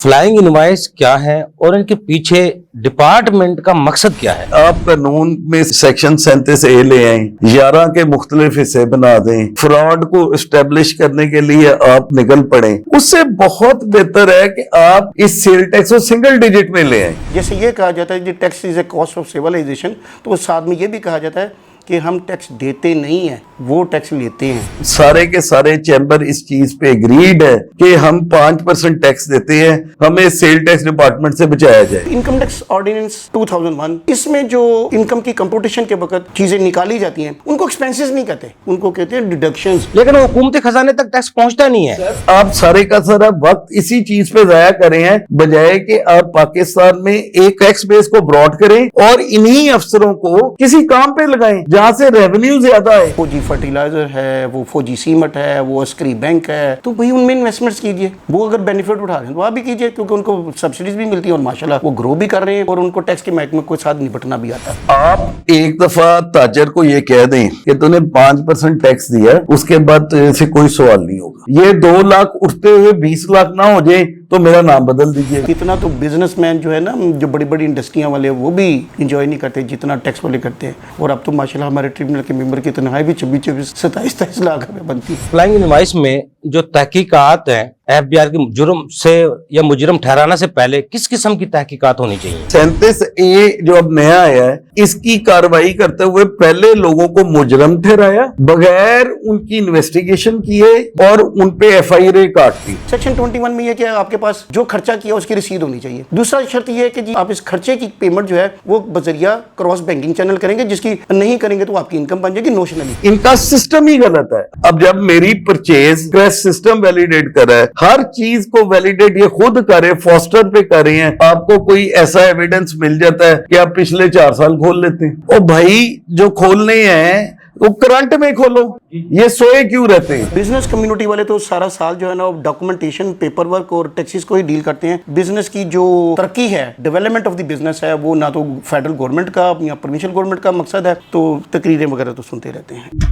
Flying invoice کیا ہے اور ان کے پیچھے ڈپارٹمنٹ کا مقصد کیا ہے؟ آپ قانون میں سیکشن 37A لے آئیں، 11 کے مختلف حصے بنا دیں، فراڈ کو اسٹیبلش کرنے کے لیے آپ نکل پڑیں، اس سے بہت بہتر ہے کہ آپ اس سیل ٹیکس کو سنگل ڈیجٹ میں لے آئیں۔ جیسے یہ کہا جاتا ہے کہ tax is a cost of civilization, تو اس ساتھ میں یہ بھی کہا جاتا ہے کہ ہم ٹیکس دیتے نہیں ہیں، وہ ٹیکس لیتے ہیں۔ سارے کے سارے چیمبر اس چیز پہ اگریڈ ہے کہ ہم 5% ٹیکس دیتے ہیں، ہمیں سیل ٹیکس ڈپارٹمنٹ سے بچایا جائے۔ انکم ٹیکس آرڈیننس 2001، اس میں جو انکم کی کمپوٹیشن کے وقت چیزیں نکالی جاتی ہیں ان کو ایکسپینسز نہیں کہتے، ان کو کہتے ہیں ڈیڈکشنز، لیکن حکومتی خزانے تک ٹیکس پہنچتا نہیں ہے۔ آپ سارے کا سارا وقت اسی چیز پہ ضائع کریں ہیں بجائے کہ آپ پاکستان میں ایک ٹیکس بیس کو براڈ کریں اور انہی افسروں کو کسی کام پہ لگائیں جہاں سے ریونیو زیادہ ہے۔ فوجی فرٹیلائزر ہے، وہ فوجی سیمٹ ہے، وہ عسکری بینک ہے، تو بھئی ان میں انویسٹمنٹس کیجئے، وہ اگر بینیفٹ اٹھا رہے ہیں تو آپ بھی کیجئے، کیونکہ ان کو سبسڈیز بھی ملتی ہیں اور ماشاءاللہ وہ گرو بھی کر رہے ہیں اور ان کو ٹیکس کے محکمے کو ساتھ نپٹنا بھی آتا ہے۔ آپ ایک دفعہ تاجر کو یہ کہہ دیں کہ تو نے 5% ٹیکس دیا، اس کے بعد سے کوئی سوال نہیں ہوگا۔ یہ 2 لاکھ اٹھتے ہوئے 20 لاکھ نہ ہو جائیں تو میرا نام بدل دیجئے۔ اتنا تو بزنس مین جو ہے نا، جو بڑی بڑی انڈسٹریاں والے وہ بھی انجوائے نہیں کرتے جتنا ٹیکس والے کرتے ہیں، اور اب تو ماشاءاللہ ہمارے ٹریبیونل کے ممبر کی تنخواہ بھی 26 27 لاکھ میں بنتی ہے۔ فلائنگ انوائس میں جو تحقیقات ہیں ایف بی آر کے جرم سے یا مجرم ٹھہرانے سے پہلے کس قسم کی تحقیقات ہونی چاہیے؟ 37A جو اب نیا آیا ہے، اس کی کارروائی کرتے ہوئے پہلے لوگوں کو مجرم ٹھہرایا بغیر ان کی انویسٹیگیشن کیے اور ان پہ FIR کاٹ دی۔ سیکشن 21 میں یہ کہ آپ کے پاس جو خرچہ کیا اس کی رسید ہونی چاہیے۔ دوسرا شرط یہ ہے کہ آپ اس خرچے کی پیمنٹ جو ہے وہ بذریعہ کراس بینکنگ چینل کریں گے، جس کی نہیں کریں گے تو آپ کی انکم بن جائے گی نوشنلی۔ ان کا سسٹم ہی غلط ہے۔ اب جب میری پرچیز کریس سسٹم ویلیڈیٹ کر رہا ہے، ہر چیز کو ویلیڈیٹ یہ خود کرے، فاسٹر پہ کر رہے ہیں، آپ کو کوئی ایسا ایویڈنس مل جاتا ہے کہ آپ پچھلے 4 سال کھول لیتے ہیں۔ او بھائی جو کھولنے ہیں وہ کرنٹ میں کھولو، یہ سوئے کیوں رہتے ہیں؟ بزنس کمیونٹی والے تو سارا سال جو ہے نا ڈاکومنٹیشن، پیپر ورک اور ٹیکسز کو ہی ڈیل کرتے ہیں۔ بزنس کی جو ترقی ہے، ڈیولپمنٹ آف دی بزنس ہے، وہ نہ تو فیڈرل گورنمنٹ کا یا پروونشل گورنمنٹ کا مقصد ہے، تو تقریریں وغیرہ تو سنتے رہتے ہیں۔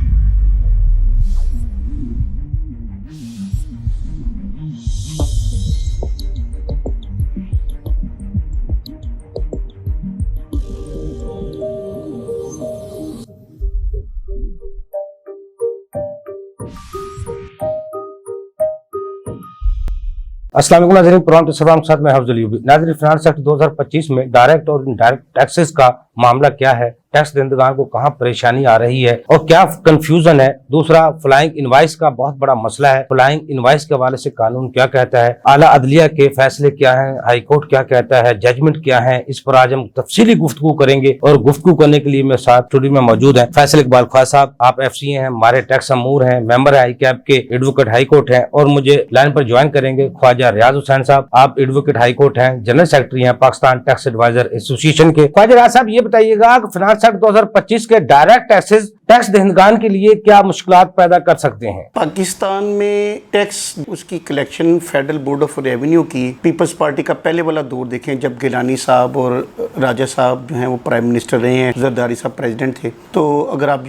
السلام علیکم ناظرین، پروگرام کے ساتھ میں حفظ علی۔ ناظرین، فنانس ایکٹ 2025 میں ڈائریکٹ اور انڈائریکٹ ٹیکسز کا معاملہ کیا ہے، ٹیکس دہندگان کو کہاں پریشانی آ رہی ہے اور کیا کنفیوژن ہے؟ دوسرا، فلائنگ انوائس کا بہت بڑا مسئلہ ہے، فلائنگ انوائس کے حوالے سے قانون کیا کہتا ہے، اعلیٰ عدلیہ کے فیصلے کیا ہیں، ہائی کورٹ کیا کہتا ہے، ججمنٹ کیا ہے، اس پر آج ہم تفصیلی گفتگو کریں گے۔ اور گفتگو کرنے کے لیے میرے ساتھ اسٹوڈیو میں موجود ہیں فیصل اقبال خواہ صاحب، آپ FCA ہیں، ہمارے ٹیکس امور ہیں، ممبر ہیں ICAP کے، ایڈوکیٹ ہائی کورٹ ہیں، اور مجھے لائن پر جوائن کریں گے خواجہ ریاض حسین صاحب، آپ ایڈوکیٹ ہائی کورٹ ہیں، جنرل سیکرٹری ہیں پاکستان ٹیکس ایڈوائزر ایسوسی ایشن کے۔ خواجہ ریاض صاحب، یہ بتائیے گا کہ فنانس ایکٹ 2025 کے ڈائریکٹ ٹیکسز ٹیکس دہندگان کے لیے کیا مشکلات پیدا کر سکتے ہیں؟ پاکستان میں ٹیکس، اس کی collection federal board of revenue کی پیپلز پارٹی کا پہلے والا دور دیکھیں، جب گیلانی صاحب اور راجہ صاحب جو ہیں وہ پرائم منسٹر رہے ہیں، زرداری صاحب پریزیڈنٹ تھے، تو اگر آپ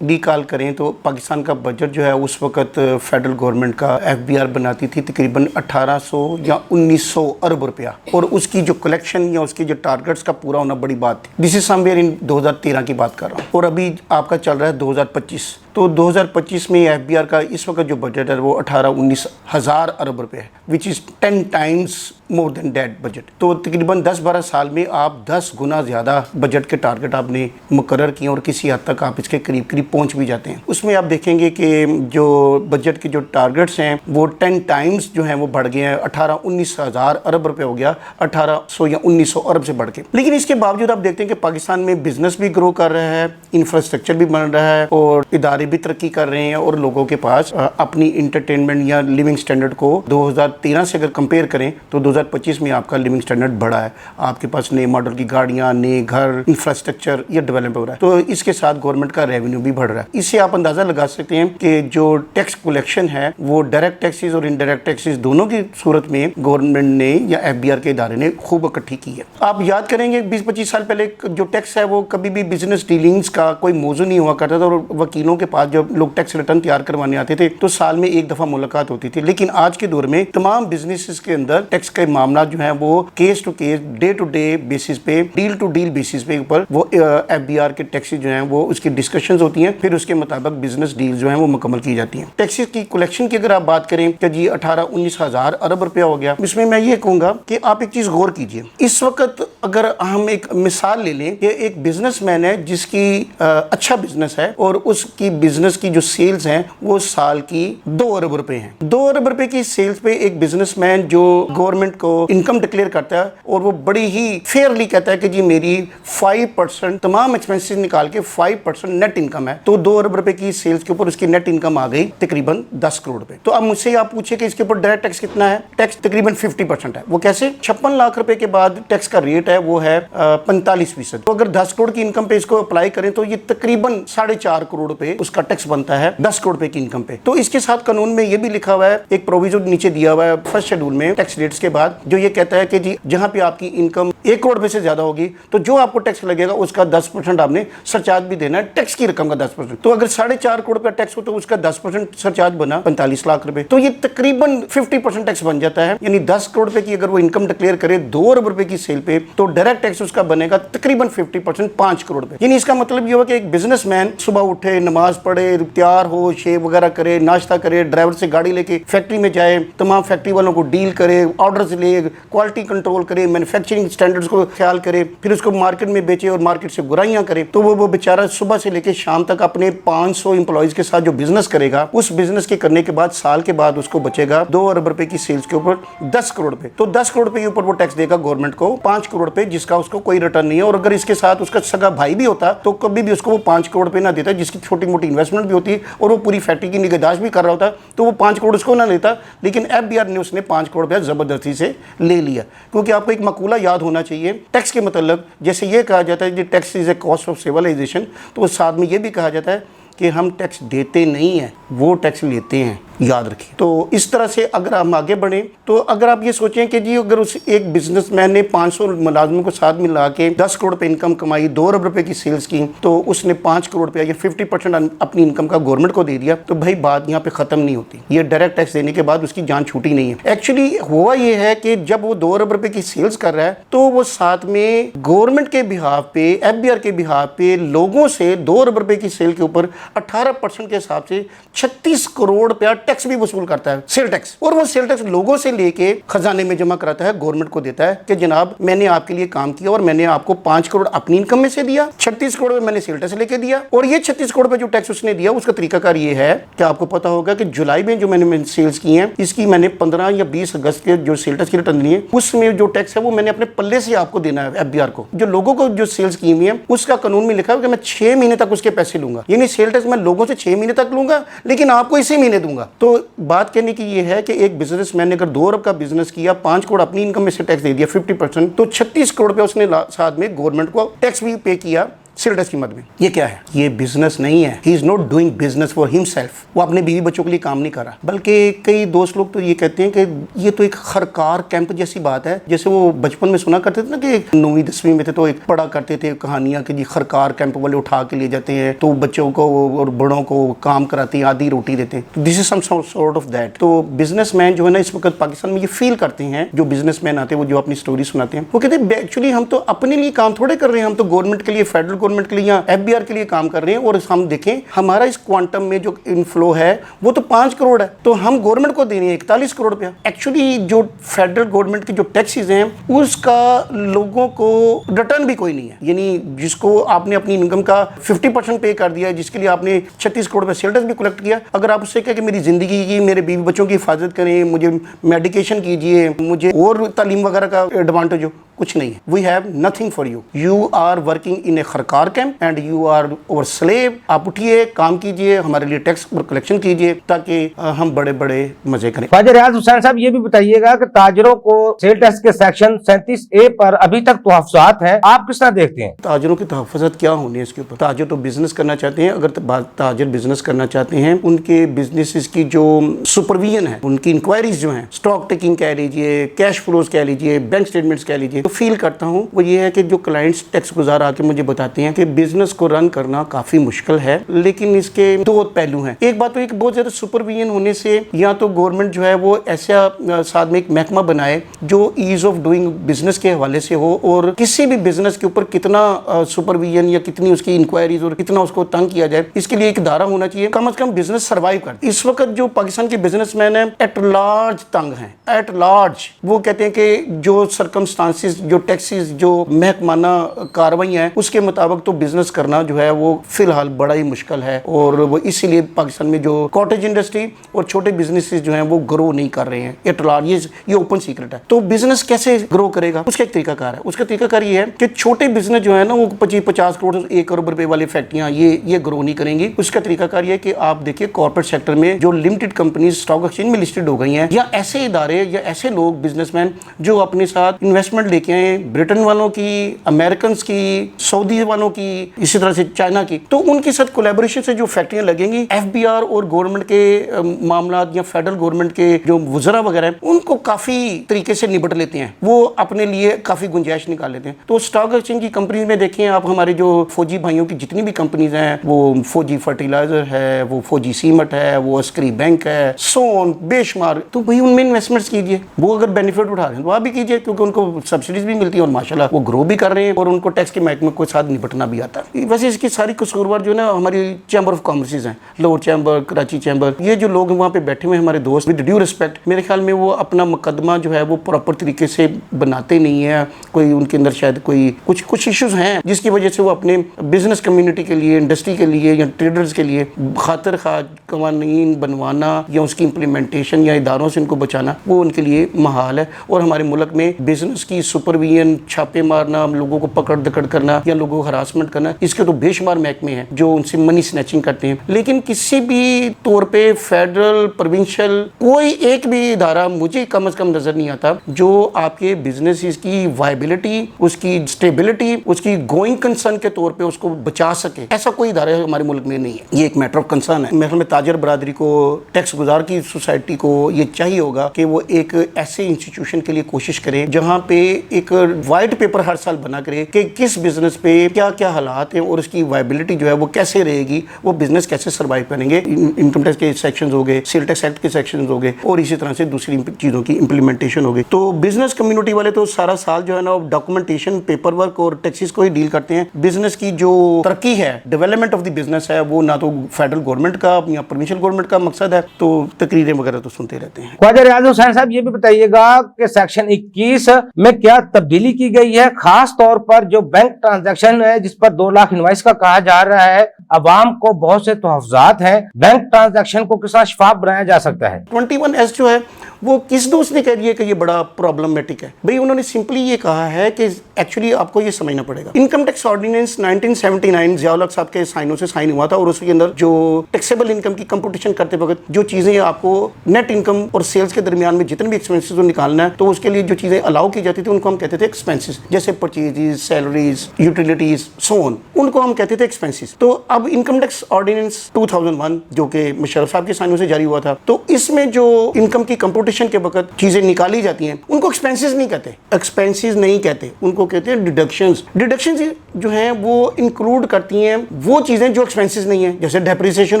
ریکال کریں تو پاکستان کا بجٹ جو ہے اس وقت فیڈرل گورنمنٹ کا FBR بناتی تھی تقریباً 1800 یا 1900 ارب روپیہ، اور اس کی جو کلیکشن یا اس کی جو ٹارگٹس کا پورا ہونا بڑی بات تھی۔ دس از سم ویئر ان 2013 کی بات کر رہا ہوں، اور ابھی آپ کا چل رہا ہے 2025، تو 2025 میں FBR کا اس وقت جو بجٹ ہے وہ 18-19 ہزار ارب روپے ہے، which is 10 times more than that budget. تو تقریباً 10-12 سال میں آپ 10 گنا زیادہ بجٹ کے ٹارگٹ آپ نے مقرر کیے، اور کسی حد تک آپ اس کے قریب قریب پہنچ بھی جاتے ہیں۔ اس میں آپ دیکھیں گے کہ جو بجٹ کے جو ٹارگٹس ہیں وہ 10 ٹائمز جو ہیں وہ بڑھ گئے ہیں، 18-19 ہزار ارب روپے ہو گیا 1800 یا 1900 ارب سے بڑھ کے۔ لیکن اس کے باوجود آپ دیکھتے ہیں کہ پاکستان میں بزنس بھی گرو کر رہا ہے، انفراسٹرکچر بھی بن رہا ہے، اور ادارے بھی ترقی کر رہے ہیں، اور لوگوں کے پاس اپنی انٹرٹینمنٹ یا لیونگ سٹینڈرڈ کو 2013 سے اگر کمپیئر کریں تو 2025 میں آپ کا لیونگ سٹینڈرڈ بڑھا ہے، آپ کے پاس نئے ماڈل کی گاڑیاں، نئے گھر، انفراسٹرکچر یہ ڈیولپ ہو رہا ہے، تو اس کے ساتھ گورنمنٹ کا ریونیو بھی بڑھ رہا ہے۔ اس سے آپ اندازہ لگا سکتے ہیں کہ جو ٹیکس کلیکشن ہے وہ ڈائریکٹ ٹیکسز اور انڈائریکٹ ٹیکسز دونوں کی صورت میں گورنمنٹ نے یا FBR کے ادارے نے خوب اکٹھی کی ہے۔ آپ یاد کریں گے 20-25 سال پہلے جو ٹیکس ہے وہ کبھی بھی بزنس ڈیلنگز کا کوئی موضوع نہیں ہوا کرتا تھا، اور وکیلوں کے पास जब लोग टैक्स रिटर्न तैयार करवाने आते थे तो साल में एक दफा मुलाकात होती थी, लेकिन आज के दौर में तमाम बिजनेसेस के अंदर टैक्स के मामला जो है वो case to case, day to day basis पे, डील टू डील बेसिस पे ऊपर वो FBR के टैक्सेस जो हैं वो उसकी डिस्कशंस होती हैं, फिर उसके मुताबिक बिजनेस डील जो हैं वो मुकम्मल की जाती हैं। टैक्सेस की कलेक्शन की अगर आप बात करें कि जी 18-19 हज़ार अरब रुपया हो गया, इसमें मैं ये कहूँगा कि आप एक चीज़ गौर कीजिए। इस वक्त अगर हम एक मिसाल ले लें कि एक बिजनेसमैन है जिसकी अच्छा बिजनेस है और उसकी बिजनेस की जो सेल्स हैं वो साल की 2 अरब रुपए हैं। 2 अरब रुपए की सेल्स पे एक बिजनेसमैन जो गवर्नमेंट को इनकम डिक्लेयर करता है और वो बड़ी ही फेयरली कहता है कि जी मेरी 5% तमाम एक्सपेंसेस निकाल के 5% नेट इनकम है, तो 2 अरब रुपए की सेल्स के ऊपर उसकी नेट इनकम आ गई तकरीबन 10 करोड़ रुपए। तो अब मुझसे आप पूछे कि इसके ऊपर डायरेक्ट टैक्स कितना है? टैक्स तकरीबन 50% है। वो कैसे? 56 लाख रुपए के बाद टैक्स का रेट है वो है 45%। तो अगर 10 करोड़ की इनकम पे इसको अप्लाई करें तो ये तकरीबन 4.5 करोड़ रुपए उसका टैक्स बनता है 10 करोड़ रुपए की इनकम पे। तो इसके साथ कानून में ये भी लिखा हुआ है, एक प्रोविजन नीचे दिया हुआ है फर्स्ट शेड्यूल में टैक्स रेट्स के बाद, जो ये कहता है कि जी जहां पे आपकी इनकम 1 करोड़ रुपए से ज्यादा होगी तो जो आपको टैक्स लगेगा उसका 10% आपने सरचार्ज भी देना है, टैक्स की रकम का 10%। तो अगर 4.5 करोड़ रुपया टैक्स हो तो उसका 10% सरचार्ज बना 45 लाख रुपए, तो ये तकरीबन 50% टैक्स बन जाता है। यानी 10 करोड़ रुपए की अगर वो इनकम डिक्लेयर करे 2 अरब रुपए की सेल पे तो डायरेक्ट टैक्स उसका बनेगा तकरीबन 50%, 5 करोड़ रुपए। यानी इसका मतलब ये हुआ कि एक बिजनेसमैन सुबह उठे, नमाज पढ़े, तैयार हो, शेव वगैरह करे, नाश्ता करे, ड्राइवर से गाड़ी लेके फैक्ट्री में जाए, तमाम फैक्ट्री वालों को डील करे, ऑर्डर्स ले, क्वालिटी कंट्रोल करे, मैन्युफैक्चरिंग स्टैंडर्ड्स को ख्याल करे, फिर उसको मार्केट में बेचे और मार्केट से बुराइयां करे, तो वो बेचारा सुबह से लेके शाम तक अपने 500 एम्प्लॉइज के साथ जो बिजनेस करेगा, उस बिजनेस के करने के बाद साल के बाद उसको बचेगा 2 अरब रुपए की सेल्स के ऊपर 10 करोड़ रुपए। तो 10 करोड़ रुपए के ऊपर वो टैक्स देगा गवर्नमेंट को 5 करोड़ रुपए, जिसका उसको कोई रिटर्न नहीं है। और अगर इसके साथ उसका सगा भाई भी होता तो कभी भी उसको वो 5 करोड़ रुपए ना देता, जिसकी छोटी मोटी इन्वेस्टमेंट भी होती और वो पूरी फैक्ट्री की निगहदाश्त भी कर रहा होता, तो वो 5 करोड़ उसको ना लेता। लेकिन FBR ने उसने 5 करोड़ रुपया जबरदस्ती से ले लिया, क्योंकि आपको एक मकूला याद होना चाहिए टैक्स के मतलब। जैसे ये कहा जाता है कि tax is a cost of civilization, तो उस साथ में ये भी कहा जाता है कि हम टैक्स देते नहीं हैं, वो टैक्स लेते हैं, याद रखिए। तो इस तरह से अगर हम आगे बढ़ें तो अगर आप ये सोचें कि जी अगर उस एक बिजनेसमैन ने 500 मुलाजमों को साथ मिला के 10 करोड़ रुपए इनकम कमाई, 2 अरब रुपए की सेल्स की, तो उसने 5 करोड़ रुपया या 50% अपनी इनकम का गवर्नमेंट को दे दिया, तो भाई बात यहाँ पे खत्म नहीं होती। ये डायरेक्ट टैक्स देने के बाद उसकी जान छूटी नहीं है। एक्चुअली हुआ ये है कि जब वो 2 अरब रुपए की सेल्स कर रहा है तो वो साथ में गवर्नमेंट के बिहाफ पे, FBR के बिहाफ पे लोगों से 2 अरब रुपए की सेल के ऊपर 18% के हिसाब से 36 करोड़ रुपया टैक्स भी वसूल करता है, सेल टैक्स। और वो सेल टैक्स लोगों से लेके खजाने में जमा कराता है, गवर्नमेंट को देता है कि जनाब मैंने आपके लिए काम किया और मैंने आपको 5 करोड़ अपनी इनकम में से दिया, 36 करोड़ रुपए मैंने सेल टैक्स लेके दिया। और ये 36 करोड़ रुपए जो टैक्स उसने दिया, उसका तरीकाकार ये है कि आपको पता होगा कि जुलाई में जो मैंने सेल्स की हैं, इसकी मैंने 15 या 20 अगस्त के जो सेल टैक्स की रिटर्न दी है, उसमें जो टैक्स है वो मैंने अपने पल्ले से आपको देना है FBR को। जो लोगों को जो सेल्स की हुई है उसका कानून में लिखा है कि मैं 6 महीने तक उसके पैसे लूंगा, यानी सेल टैक्स मैं लोगों से 6 महीने तक लूंगा लेकिन आपको इसी महीने दूंगा। तो बात कहने की ये है कि एक बिजनेसमैन ने अगर 2 अरब का बिजनेस किया, 5 करोड़ अपनी इनकम में से टैक्स दे दिया 50%, तो 36 करोड़ रुपया उसने साथ में गवर्नमेंट को टैक्स भी पे किया सेल टैक्स की मद में। ये क्या है? ये बिजनेस नहीं है। He is not doing business for himself. वो अपने बीवी बच्चों के लिए काम नहीं कर रहा, बल्कि कई दोस्त लोग तो ये कहते हैं कि ये तो एक खरकार कैंप जैसी बात है। जैसे वो बचपन में सुना करते थे ना कि 9वीं 10वीं में थे तो एक पढ़ा करते थे कहानियां कि जी खरकार कैंप वाले उठा के ले जाते हैं तो बच्चों को और बड़ों को काम कराते हैं, आधी रोटी देते हैं। तो this is some sort of that. तो बिजनेसमैन जो है ना इस वक्त पाकिस्तान में ये फील करते हैं, जो बिजनेसमैन आते हैं वो जो अपनी स्टोरी सुनाते हैं, वो कहते हैं एक्चुअली हम तो अपने लिए काम थोड़े कर रहे हैं, हम तो गवर्नमेंट के लिए, फेडरल गवर्नमेंट के लिए या FBR के लिए काम कर रहे हैं। और हम देखें हमारा इस क्वांटम में जो इनफ्लो है वो तो 5 करोड़ है, तो हम गवर्नमेंट को देने 41 करोड़ रुपया। एक्चुअली जो फेडरल गवर्नमेंट के जो टैक्सेस हैं उसका लोगों को रिटर्न भी कोई नहीं है। यानी जिसको आपने अपनी इनकम का 50% पे कर दिया, जिसके लिए आपने 36 करोड़ रुपया सेल टैक्स भी कलेक्ट किया, अगर आप उससे कहें कि मेरी जिंदगी की, मेरे बीवी बच्चों की हिफाजत करें, मुझे मेडिकेशन कीजिए, मुझे और तालीम वगैरह का एडवांटेज हो, कुछ नहीं है। We have nothing for you. You are working in a खरकार camp and you are over slave. आप उठिए, काम कीजिए, हमारे लिए टैक्स कलेक्शन कीजिए ताकि हम बड़े बड़े मजे करें। ख्वाजा रियाज हुसैन साहब ये भी बताइएगा कि ताजरों को सेल टैक्स के सेक्शन 37A पर अभी तक तहफ़्फ़ुज़ात हैं, आप किस तरह देखते हैं? ताजरों की तहफ़्फ़ुज़ात क्या होनी है इसके ऊपर? ताजर तो बिजनेस करना चाहते हैं। अगर ताजर बिजनेस करना चाहते हैं, उनके बिजनेसेस की जो सुपरविजन है, उनकी इंक्वायरीज जो हैं, स्टॉक टेकिंग कह लीजिए, कैश फ्लोज कह लीजिए, बैंक स्टेटमेंट्स कह लीजिए, फील करता हूँ वो ये है कि जो क्लाइंट्स टैक्स गुजार आके मुझे बताते हैं कि बिजनेस को रन करना काफ़ी मुश्किल है, लेकिन इसके दो पहलू हैं। एक बात तो एक बहुत ज़्यादा सुपरविजन होने से या तो गवर्नमेंट जो है वो ऐसा साथ में एक महकमा बनाए जो ईज ऑफ डूइंग बिजनेस के हवाले से हो, और किसी भी बिजनेस के ऊपर कितना सुपरविजन या कितनी उसकी इंक्वायरीज और कितना उसको तंग किया जाए, इसके लिए एक इदारा होना चाहिए। कम से कम बिजनेस सर्वाइव कर। इस वक्त जो पाकिस्तान के बिजनेसमैन है एट लार्ज तंग हैं, एट लार्ज। वो कहते हैं कि जो सर्कमस्टांसिस, जो टैक्सेस, जो महकमाना कार्रवाई है उसके मुताबिक तो बिजनेस करना जो है वो फिलहाल बड़ा ही मुश्किल है, और वो इसीलिए पाकिस्तान में जो कॉटेज इंडस्ट्री और छोटे बिजनेसेस जो हैं वो ग्रो नहीं कर रहे हैं एट लार्ज। ये ओपन सीक्रेट है। तो बिजनेस कैसे ग्रो करेगा उसका एक तरीकाकार है। उसका तरीकाकार ये है कि छोटे बिजनेस जो है ना वो 25-50 करोड़ 1 करोड़ रुपए वाली फैक्ट्रियां ये ग्रो नहीं करेंगी। उसका तरीकाकार ये है कि आप देखिए कॉर्पोरेट सेक्टर में जो लिमिटेड कंपनीज स्टॉक एक्सचेंज में लिस्टेड हो गई हैं, या ऐसे इदारे या ऐसे लोग बिजनेसमैन जो अपने साथ इन्वेस्टमेंट लेके आए ब्रिटेन वालों की, अमेरिकन की, सऊदी वालों की, इसी तरह से चाइना की, तो उनके साथ कोलैबोरेशन से जो फैक्ट्रियां लगेंगी, एफबीआर और गवर्नमेंट के मामला या फेडरल गवर्नमेंट के जो वज़रा वगैरह हैं उनको काफी तरीके से निपट लेते हैं, वो अपने लिए काफी गुंजाइश निकाल लेते हैं। तो स्टॉक एक्सचेंज की कंपनीज में देखिए आप, हमारे जो फौजी भाइयों की जितनी भी कंपनीज हैं, वो फौजी फर्टिलाइजर है, वो फौजी सीमेंट है, वो अस्करी बैंक है, सोन बेशुमार, तो भाई उनमें इन्वेस्टमेंट्स कीजिए। वो अगर बेनिफिट उठा रहे हैं तो आप भी कीजिए, क्योंकि उनको सब्सिडीज भी मिलती है और माशाल्लाह वो ग्रो भी कर रहे हैं और उनको टैक्स के महकमे के साथ निपटना भी आता है। वैसे इसकी सारी कसूरवार जो है ना हमारी चैम्बर ऑफ कॉमर्स हैं, लाहौर चैम्बर, कराची चैम्बर, ये जो लोग वहाँ पे बैठे हुए हमारे दोस्त, विद ड्यू रिस्पेक्ट, मेरे ख्याल में वो अपना मुकदमा जो है वो प्रॉपर तरीके से बनाते नहीं है। कोई उनके अंदर शायद कोई कुछ इश्यूज हैं जिसकी वजह से वो अपने बिजनेस कम्युनिटी के लिए, इंडस्ट्री के लिए या ट्रेडर्स के लिए खातिर खा कवानीन बनवाना या उसकी इम्प्लीमेंटेशन या इदारों से उनको बचाना वो उनके लिए महाल है। और हमारे मुल्क में बिजनेस की सुपरविजन, छापे मारना, लोगों को पकड़ दकड़ करना या लोगों को हरासमेंट करना, इसके तो बेशुमार महकमे हैं जो उनसे मनी स्नैचिंग करते हैं। लेकिन किसी भी तौर पे फेडरल, प्रोविंशियल कोई एक भी इदारा मुझे कम से कम नजर नहीं आता जो आपके बिजनेस की वायबिलिटी, उसकी स्टेबिलिटी, उसकी गोइंग कंसर्न के तौर पे उसको बचा सके। ऐसा कोई इदारा हमारे मुल्क में नहीं है। ये एक मैटर ऑफ कंसर्न है। मेरे ताजर बरादरी को, टैक्स गुजार की सोसाइटी को ये चाहिए होगा कि वो एक ऐसे इंस्टीट्यूशन के लिए कोशिश करे जहां पे एक वाइट पेपर हर साल बना करे कि किस बिजनेस पे क्या क्या हालात हैं और उसकी वायबिलिटी जो है वो कैसे रहेगी, वो बिजनेस कैसे सर्वाइव करेंगे। इनकम टैक्स के सेक्शंस हो गए, सेल टैक्स एक्ट के सेक्शंस हो गए और इसी तरह से दूसरी चीज़ों की इंप्लीमेंटेशन हो गई। तो बिजनेस कम्युनिटी वाले तो सारा साल जो है ना डॉक्यूमेंटेशन, पेपर वर्क और टैक्सेस को ही डील करते हैं। बिजनेस की जो तरक्की है, डेवलपमेंट ऑफ द बिजनेस है, वो ना तो फेडरल गवर्नमेंट का या प्रोविंशियल गवर्नमेंट का मकसद है। तो तकरीरें वगैरह तो सुनते रहते हैं। ख्वाजा रियाज हुसैन साहब ये भी बताइएगा कि सेक्शन 21 में क्या तब्दीली की गई है, खास तौर पर जो बैंक ट्रांजैक्शन है जिस पर 2 लाख इनवाइस का कहा जा रहा है, अवाम को बहुत से तहफ़्फ़ुज़ात हैं, बैंक ट्रांजैक्शन को किस तरह शफाफ बनाया जा सकता है। 21S जो है वो किस दोस्त ने कह दिया कि ये बड़ा प्रॉब्लमेटिक है? भाई उन्होंने सिंपली ये कहा है कि एक्चुअली आपको ये समझना पड़ेगा। इनकम टैक्स ऑर्डिनेंस 1979 ज़ियाउल हक साहब के साइनों से साइन हुआ था और उसके अंदर जो टैक्सेबल इनकम की कंपटीशन करते वक्त जो चीज़ें आपको नेट इनकम और सेल्स के दरमियान में जितने भी एक्सपेंसेस को निकालना है, तो उसके लिए जो चीज़ें अलाउ की जाती थी उनको हम कहते थे एक्सपेंसेस, जैसे purchases, salaries, utilities, so on, उनको हम कहते थे एक्सपेंसेस। तो अब इनकम टैक्स ऑर्डिनेंस 2001 जो कि मुशर्रफ साहब के साइनों से जारी हुआ था, तो इसमें जो इनकम की कंपटीशन के वक्त चीजें निकाली जाती हैं उनको एक्सपेंसेस नहीं कहते, एक्सपेंसेस नहीं कहते, उनको कहते हैं डिडक्शंस। डिडक्शंस जो हैं वो इंक्लूड करती हैं वो चीजें जो एक्सपेंसेस नहीं है, जैसे डेप्रिसिएशन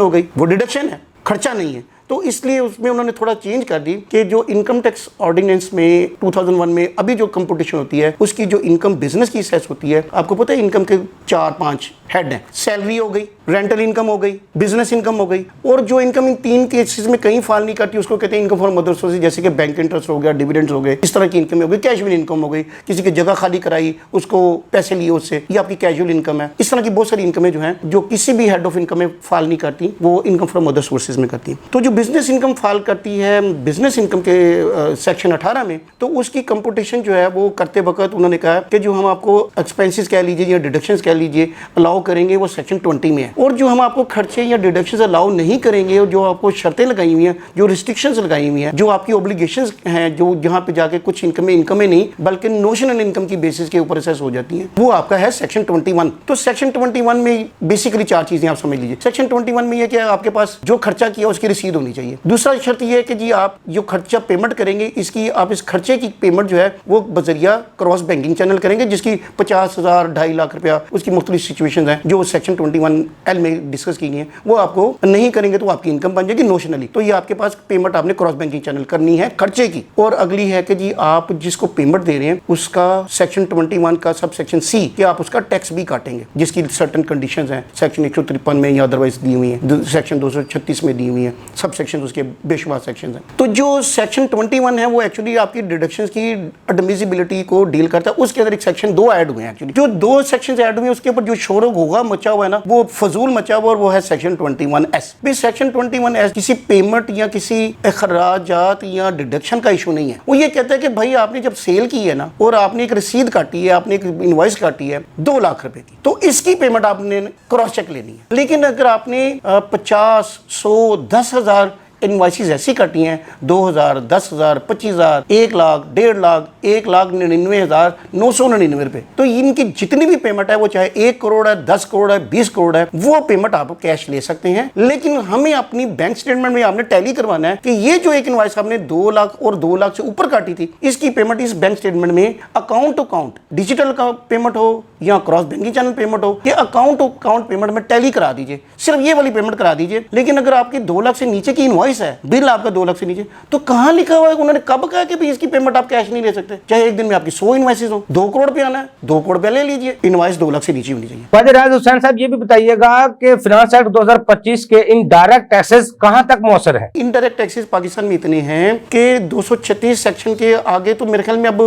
हो गई, वो डिडक्शन है, खर्चा नहीं है। तो इसलिए उसमें उन्होंने थोड़ा चेंज कर दी कि जो इनकम टैक्स ऑर्डिनेंस में 2001 में अभी जो कंपटीशन होती है उसकी जो इनकम बिजनेस की सेस होती है, आपको पता है इनकम के 4-5 हेड हैं। सैलरी हो गई, रेंटल इनकम हो गई, बिजनेस इनकम हो गई, और जो इनकम इन 3 केसेस में कहीं फाल नहीं करती उसको कहते हैं इनकम फ्रॉम अदर सोर्सेज, जैसे कि बैंक इंटरेस्ट हो गया, डिविडेंड्स हो गए, इस तरह की इनकम हो गई। कैजुअल इनकम हो गई, किसी की जगह खाली कराई, उसको पैसे लिए उससे, ये आपकी कैजुअल इनकम है। इस तरह की बहुत सारी इनकमें जो हैं जो किसी भी हेड ऑफ इनकम में फाल नहीं करती, वो इनकम फ्रॉम अदर सोर्सेज में करती हैं। तो जो बिजनेस इनकम फाल करती है बिजनेस इनकम के सेक्शन 18 में, तो उसकी कंपटीशन जो है वो करते वक्त उन्होंने कहा कि जो हम आपको एक्सपेंसेस कह लीजिए या डिडक्शंस कह लीजिए अलाउ करेंगे वो सेक्शन 20 में है। और जो हम आपको खर्चे या डिडक्शंस अलाउ नहीं करेंगे, और जो आपको शर्तें लगाई हुई हैं, जो रिस्ट्रिक्शंस लगाई हुई हैं, जो आपकी ऑब्लिगेशंस हैं, जो जहाँ पे जाके कुछ इनकम नहीं बल्कि नोशनल इनकम की बेसिस के ऊपर असेस हो जाती हैं, वो आपका है सेक्शन 21। तो सेक्शन 21 में बेसिकली 4 चीजें आप समझ लीजिए। सेक्शन 21 में ये कि आपके पास जो खर्चा किया उसकी रसीद होनी चाहिए। दूसरा शर्त ये है कि जी आप जो खर्चा पेमेंट करेंगे, इसकी आप इस खर्चे की पेमेंट जो है वो बजरिया क्रॉस बैंकिंग चैनल करेंगे, जिसकी 50,000 2.5 लाख रुपया उसकी मुख्तलिफ सिचुएशन हैं जो सेक्शन 21L में डिस्कस की गई हैं, वो आपको नहीं करेंगे तो आपकी इनकम बन जाएगी नोशनली। तो ये आपके पास पेमेंट आपने क्रॉस बैंकिंग चैनल करनी है खर्चे की। और अगली है कि जी आप जिसको पेमेंट दे रहे हैं उसका सेक्शन 21 का सब सेक्शन सी कि आप उसका टैक्स भी काटेंगे, जिसकी सर्टन कंडीशंस हैं सेक्शन 153 में या अदरवाइज दी हुई हैं, सेक्शन 236 में दी हुई हैं, सब सेक्शन उसके बेशुमार सेक्शन हैं। तो जो सेक्शन 21 है वो एक्चुअली आपकी डिडक्शंस की एडमिसिबिलिटी को डील करता है। उसके अंदर एक सेक्शन 2 ऐड हुए हैं। एक्चुअली जो 2 सेक्शन ऐड हुए हैं उसके ऊपर जो शोर होगा मचा हुआ है ना, वो फजूल मचा हुआ, और वो है सेक्शन 21S। भी सेक्शन 21S किसी पेमेंट या किसी अखराजात या डिडक्शन का इशू नहीं है। वो ये कहता है कि भाई आपने जब सेल की है ना, और आपने एक रसीद काटी है, आपने एक इनवॉइस काटी है 2 लाख रुपए की, तो इसकी पेमेंट आपने क्रॉस चेक लेनी है। लेकिन अगर आपने 50, 100, 10,000 इनवॉइसेस ऐसी काटी हैं, 2,000, 10,000, 25,000, 1 लाख, 1.5 लाख, 1,99,999 रुपए, तो इनकी जितनी भी पेमेंट है वो चाहे 1 करोड़ है, 10 करोड़ है, 20 करोड़ है, वो पेमेंट आप कैश ले सकते हैं। लेकिन हमें अपनी बैंक स्टेटमेंट में आपने टैली करवाना है कि ये जो एक इनवॉइस आपने 2 लाख और 2 लाख से ऊपर काटी थी, इसकी पेमेंट इस बैंक स्टेटमेंट में अकाउंट टू अकाउंट डिजिटल का पेमेंट हो या क्रॉस बैंकिंग चैनल पेमेंट हो, या अकाउंट टू अकाउंट पेमेंट में टैली करा दीजिए, सिर्फ ये वाली पेमेंट करा दीजिए। लेकिन अगर आपकी 2 लाख से नीचे की इनवॉइस है, बिल आपका 2 लाख से नीचे, तो कहां लिखा हुआ है, उन्होंने कब कहा कि भाई इसकी पेमेंट आप कैश नहीं ले सकते? चाहे एक दिन में आपकी 100 इनवॉइसेस हो, 2 करोड़ पे आना है, 2 करोड़ पे ले लीजिए, इनवॉइस 2 लाख से नीचे होनी चाहिए। ख्वाजा रियाज हुसैन साहब, ये भी बताइएगा कि फिनांस एक्ट 2025 के इनडायरेक्ट टैक्सेस कहां तक मौसर है? इनडायरेक्ट टैक्सेस पाकिस्तान में इतने हैं कि 236 सेक्शन के आगे तो मेरे ख्याल में अब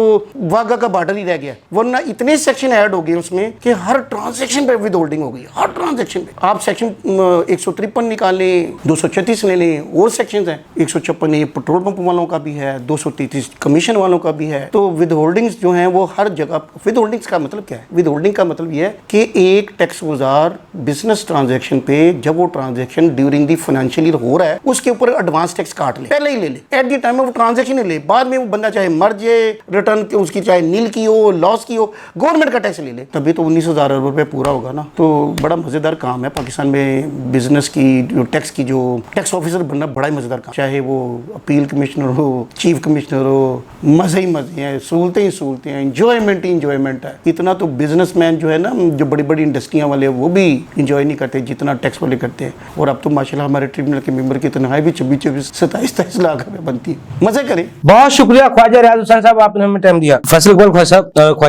वाघा का बॉर्डर ही रह गया, वरना इतने सेक्शन ऐड हो गए उसमें कि हर ट्रांजैक्शन पे विद होल्डिंग हो गई, हर ट्रांजैक्शन पे। आप सेक्शन 153 निकालें, 236 ले लें, और सेक्शंस हैं, 156 ये पेट्रोल पंप वालों का भी है, 233 कमीशन वालों का भी है। तो विद होल्डिंग्स जो हैं वो हर जगह। विद होल्डिंग्स का मतलब क्या है? विद होल्डिंग का मतलब ये है कि एक टैक्स गुजार बिजनेस ट्रांजैक्शन पे जब वो transaction during the financial year हो रहा है, उसके ऊपर एडवांस टैक्स काट ले, पहले ही ले ले, at the time of transaction ही ले। बाद में वो बंदा चाहे मर जाए, रिटर्न उसकी चाहे नील की हो, लॉस की हो, गवर्नमेंट का टैक्स ले ले, तभी तो 19,000 अरब रुपए पूरा होगा ना। तो बड़ा मजेदार काम है पाकिस्तान में बिजनेस की, जो टैक्स की, जो टैक्स ऑफिसर बनना बड़ा ही मजेदार काम, चाहे वो अपील कमिश्नर हो, चीफ कमिश्नर हो, मजे ही मजे हैं, सहूलतें ही सहूलतें हैं, इंजॉयमेंट ही इंजॉयमेंट है। इतना तो बिजनेसमैन जो है ना, जो बड़ी बड़ी इंडस्ट्रियां वाले, वो भी इंजॉय नहीं करते जितना टैक्स वाले करते हैं। और अब तो माशाल्लाह हमारे ट्रिब्यूनल के मेंबर की तनख्वाह भी 24-24, 27-27 लाख रुपए बनती है। मजे करें। बहुत शुक्रिया ख्वाजा रियाज हुसैन साहब, आपने हमें टाइम दिया। फैसल इकबाल ख्वाजा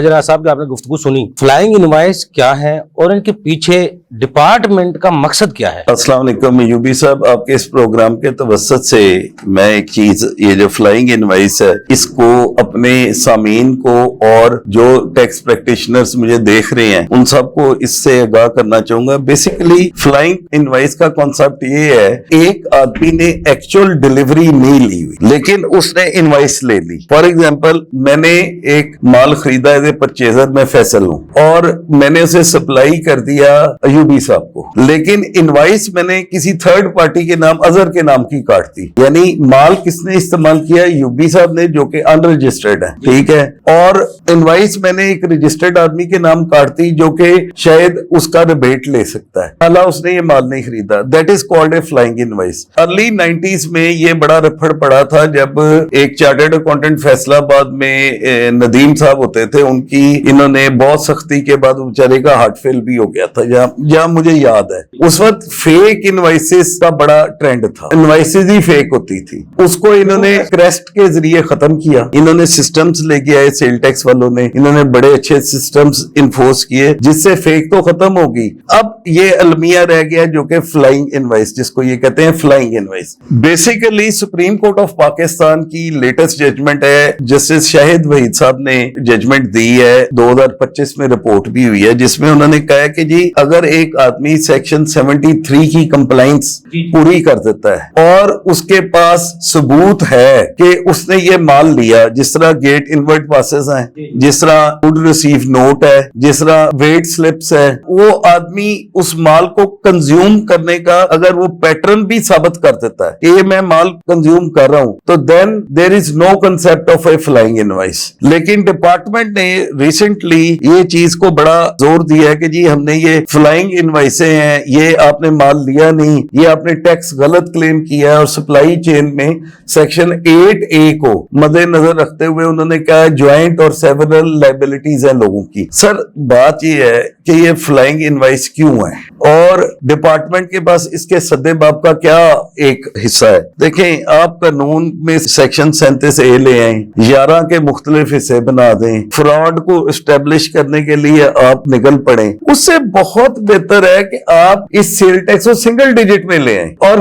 रियाज साहब की आपने गुफ्तगू सुनी। फ्लाइंग इनवॉइस क्या है और इनके पीछे डिपार्टमेंट का मकसद क्या है? अस्सलाम वालेकुम यूबी साहब, आपके इस प्रोग्राम के तवस्सुत से मैं एक चीज, ये जो फ्लाइंग इनवाइस है, इसको अपने सामीन को और जो टैक्स प्रैक्टिशनर्स मुझे देख रहे हैं उन सबको इससे आगाह करना चाहूंगा। बेसिकली फ्लाइंग इनवाइस का कॉन्सेप्ट ये है, एक आदमी ने एक्चुअल डिलीवरी नहीं ली हुई लेकिन उसने इनवाइस ले ली। फॉर एग्जाम्पल, मैंने एक माल खरीदा, एज ए परचेजर मैं फैसल हूँ, और मैंने उसे सप्लाई कर दिया यूबी साहब को, लेकिन इनवाइस मैंने किसी थर्ड पार्टी के नाम, अजहर के नाम की काट दी। यानी माल किसने इस्तेमाल किया? यूबी साहब ने, जो कि अनरजिस्टर्ड है, ठीक है। और इनवाइस मैंने एक रजिस्टर्ड आदमी के नाम काट दी जो कि शायद उसका रिबेट ले सकता है, हालांकि उसने ये माल नहीं खरीदा। That is called a flying invoice. Early 90s में ये बड़ा रफड़ पड़ा था जब एक चार्टर्ड अकाउंटेंट फैसलाबाद में नदीम साहब होते थे, उनकी इन्होंने बहुत सख्ती के बाद बेचारे का हार्ट फेल भी हो गया था, जहां मुझे याद है। उस वक्त फेक इनवाइसेस का बड़ा ट्रेंड था, इनवाइसेस ही फेक होती थी। उसको इन्होंने क्रेस्ट के जरिए खत्म किया। इन्होंने सिस्टम्स लेके आए, सेल टैक्स वालों ने, इन्होंने बड़े अच्छे सिस्टम्स इन्फोर्स किए जिससे फेक तो खत्म होगी। अब ये अलमिया रह गया जो कि फ्लाइंग इनवाइस, जिसको ये कहते हैं flying invoice. Basically supreme court of Pakistan की लेटेस्ट जजमेंट है, जस्टिस शाहिद वहीद साहब ने जजमेंट दी है, 2025 में रिपोर्ट भी हुई है, जिसमें उन्होंने कहा कि जी अगर एक आदमी सेक्शन 73 की कंप्लाइंस पूरी कर देता है اور اس کے پاس ثبوت ہے کہ اس نے یہ مال لیا, جس طرح گیٹ انورٹ پاسز ہیں, جس طرح فوڈ ریسیو نوٹ ہے, جس طرح ویٹ سلپس ہے, وہ آدمی اس مال کو کنزیوم کرنے کا اگر وہ پیٹرن بھی ثابت کر دیتا ہے کہ یہ میں مال کنزیوم کر رہا ہوں, تو then there is no concept of a flying invoice. لیکن ڈپارٹمنٹ نے ریسنٹلی یہ چیز کو بڑا زور دیا ہے کہ جی ہم نے یہ فلائنگ انوائسیں ہیں, یہ آپ نے مال لیا نہیں, یہ آپ نے ٹیکس غلط کلیم کیا ہے. اور سپلائی چین میں سیکشن 8A کو مد نظر رکھتے ہوئے انہوں نے کہا جوائنٹ اور سیورل لائبلٹیز ہیں لوگوں کی. سر بات یہ ہے کہ یہ فلائنگ انوائس کیوں ہے اور ڈپارٹمنٹ کے پاس اس کے سدے باب کا کیا ایک حصہ ہے. دیکھیں آپ قانون میں سیکشن 37A لے آئیں, 11 کے مختلف حصے بنا دیں, فراڈ کو اسٹیبلش کرنے کے لیے آپ نکل پڑیں. اس سے بہت بہتر ہے کہ آپ اس سیل ٹیکس کو سنگل ڈیجٹ میں لے آئیں اور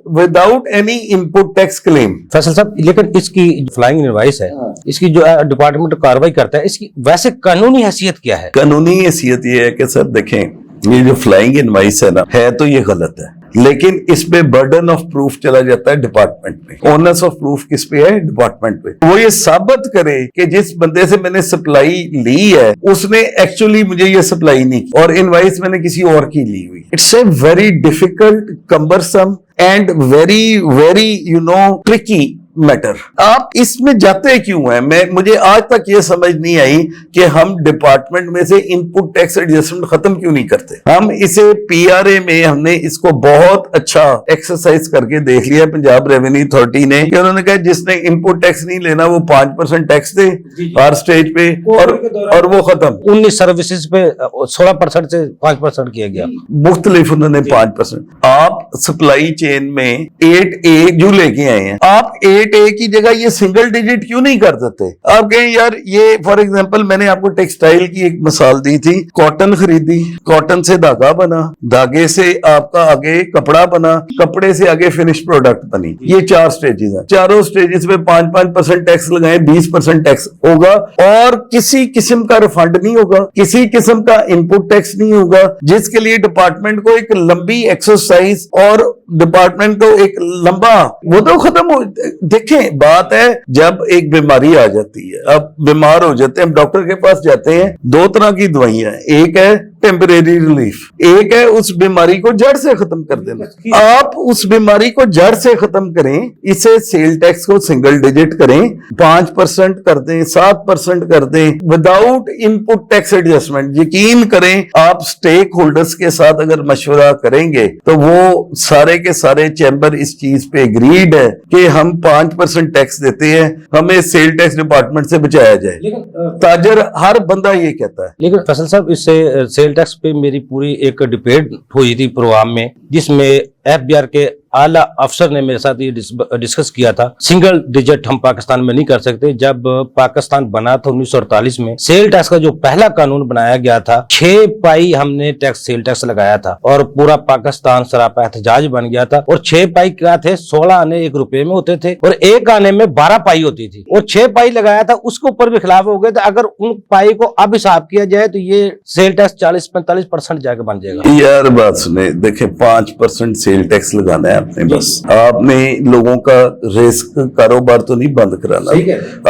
وداؤٹ اینی انپٹ ٹیکس کلیم. فیصل صاحب, لیکن اس کی فلائنگ انوائس ہے, اس کی جو ڈپارٹمنٹ کاروائی کرتا ہے, اس کی ویسے قانونی حیثیت کیا ہے؟ قانونی حیثیت یہ ہے کہ سر دیکھیں یہ جو فلائنگ انوائس ہے نا, ہے تو یہ غلط ہے, لیکن اس پہ برڈن آف پروف چلا جاتا ہے ڈپارٹمنٹ پہ. اونرس آف پروف کس پہ ہے؟ ڈپارٹمنٹ پہ. وہ یہ ثابت کرے کہ جس بندے سے میں نے سپلائی لی ہے اس نے ایکچولی مجھے یہ سپلائی نہیں کی اور انوائس میں نے کسی اور کی لی ہوئی. It's a very difficult, cumbersome and very tricky matter. آپ اس میں جاتے کیوں ہیں؟ مجھے آج تک یہ سمجھ نہیں آئی کہ ہم ڈپارٹمنٹ میں سے انپٹ ٹیکس ایڈجسٹمنٹ ختم کیوں نہیں کرتے. ہم اسے PRA میں ہم نے اس کو بہت اچھا ایکسرسائز کر کے دیکھ لیا پنجاب ریونیو اتھارٹی نے, کہ انہوں نے کہا جس نے انپٹ ٹیکس نہیں لینا وہ 5% ٹیکس دے ہر سٹیج پہ, اور وہ ختم. 19 سروسز پہ 16% سے 5% کیا گیا. مختلف انہوں نے 5%. آپ سپلائی چین میں 8A جو لے کے آئے ہیں, آپ 8A کی جگہ یہ سنگل ڈیجٹ کیوں نہیں کر دیتے؟ آپ کہیں یار یہ فار ایگزامپل میں نے آپ کو ٹیکسٹائل کی ایک مثال دی تھی, کاٹن خریدی, کاٹن سے دھاگا بنا, دھاگے سے آپ کا آگے کپڑا بنا, کپڑے سے آگے فنش پروڈکٹ بنی. یہ 4 سٹیجز ہیں. چاروں سٹیجز پہ 5% ٹیکس لگائیں, 20% ٹیکس ہوگا اور کسی قسم کا ریفنڈ نہیں ہوگا, کسی قسم کا انپٹ ٹیکس نہیں ہوگا, جس کے لیے ڈپارٹمنٹ کو ایک لمبی ایکسرسائز اور ڈپارٹمنٹ کو ایک لمبا وہ تو ختم ہو. دیکھیں بات ہے جب ایک بیماری آ جاتی ہے, اب بیمار ہو جاتے ہیں, ہم ڈاکٹر کے پاس جاتے ہیں, 2 طرح کی دوائیاں ہیں, ایک ہے ٹیمپریری ریلیف, ایک ہے اس بیماری کو جڑ سے ختم کر دینا. آپ اس بیماری کو جڑ سے ختم کریں, اسے سیل ٹیکس کو سنگل ڈیجٹ کریں, 5% کر دیں, 7% کر دیں وداؤٹ انپٹ ٹیکس ایڈجسٹمنٹ. یقین کریں آپ سٹیک ہولڈرز کے ساتھ اگر مشورہ کریں گے تو وہ سارے کے سارے چیمبر اس چیز پہ اگریڈ ہے کہ ہم 5% ٹیکس دیتے ہیں, ہمیں سیل ٹیکس ڈپارٹمنٹ سے بچایا جائے. تاجر ہر بندہ یہ کہتا ہے. لیکن فیصل صاحب, اس سے سیل ٹیکس پہ میری پوری ایک ڈبیٹ ہوئی تھی پروگرام میں, جس میں FBR کے اعلیٰ افسر نے میرے ساتھ یہ ڈسکس کیا تھا. سنگل ڈیجٹ ہم پاکستان میں نہیں کر سکتے. جب پاکستان بنا تھا 1948 میں, سیل ٹیکس کا جو پہلا قانون بنایا گیا تھا, 6 پائی ہم نے سیل ٹیکس لگایا تھا اور پورا پاکستان سراپا احتجاج بن گیا تھا. اور 6 پائی کیا تھے, 16 آنے 1 روپے میں ہوتے تھے اور 1 آنے میں 12 پائی ہوتی تھی, اور 6 پائی لگایا تھا, اس کے اوپر بھی خلاف ہو گئے تھے. اگر ان پائی کو اب حساب کیا جائے تو یہ سیل ٹیکس 40-45% جا کے بن جائے گا. یار بات سنیں, دیکھیں 5% سیل ٹیکس لگانا ہے آپ نے, بس آپ نے لوگوں کا رسک کاروبار تو نہیں بند کرانا,